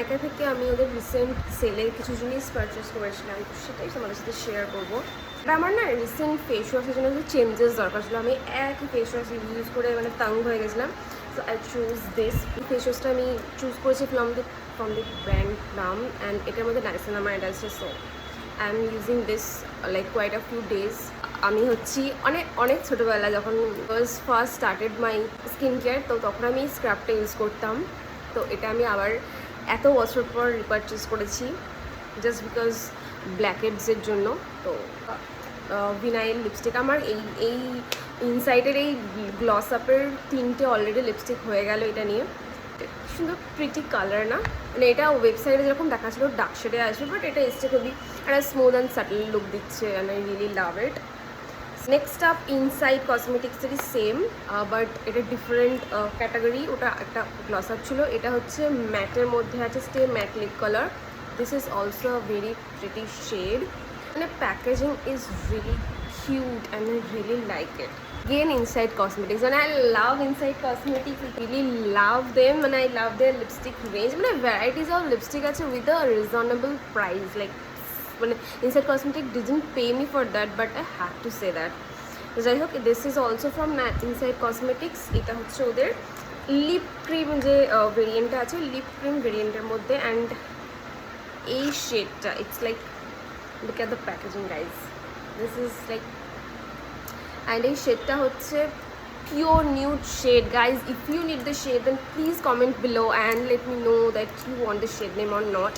নাইকা থেকে আমি ওদের রিসেন্ট সেলের কিছু জিনিস পারচেস করেছিলাম, তো সেটাই তোমাদের সাথে শেয়ার করবো। এটা আমার না রিসেন্ট ফেস ওয়াশের জন্য কিছু চেঞ্জেস দরকার ছিল। আমি একই ফেস ওয়াশ ইউজ করে মানে তাং হয়ে গেছিলাম। So I choose this face ওয়াশটা। আমি চুজ করেছি from the brand Plum, and এটার মধ্যে নাইসিনামাইড আছে। So I am using this like quite a few days. আমি হচ্ছি অনেক ছোটোবেলা যখন first started my skin care, তো তখন আমি স্ক্রাবটা ইউজ করতাম। তো এটা আমি আবার এত বছর পর রিপারচেস করেছি জাস্ট বিকজ ব্ল্যাকহেডসের জন্য। তো ভিনাইল লিপস্টিক আমার এই ইনসাইডের এই গ্লস আপের 3টে অলরেডি লিপস্টিক হয়ে গেল এটা নিয়ে। সুন্দর প্রিটি কালার না, মানে এটা ওয়েবসাইটে যেরকম দেখাচ্ছিল ডার্ক শেডে আসবে, বাট এটা এসছে খুবই একটা স্মুথ অ্যান্ড সাটল লুক দিচ্ছে, and I really love it. Next up inside কসমেটিক্সেরই সেম, বাট এটা ডিফারেন্ট ক্যাটাগরি। ওটা একটা গ্লস আপ ছিল, এটা হচ্ছে ম্যাটের মধ্যে আছে, stay matte lip colour. This is also a very pretty shade, মানে packaging is really cute and I really like it. Again, Inside Cosmetics, and I love Inside Cosmetics. I really love them, and I love their lipstick range. মানে varieties of lipstick আছে with a reasonable price. Like when Inside Cosmetics didn't pay me for that, but I had to say that. যাই হোক, this is also from Inside Cosmetics. এটা হচ্ছে ওদের lip cream যে ভেরিয়েন্টটা আছে, lip cream ভেরিয়েন্টের মধ্যে, অ্যান্ড এই শেডটা it's like, look at the packaging guys. This is like, and এই শেডটা হচ্ছে pure nude shade guys. If you need the shade then please comment below and let me know that you want the shade name or not.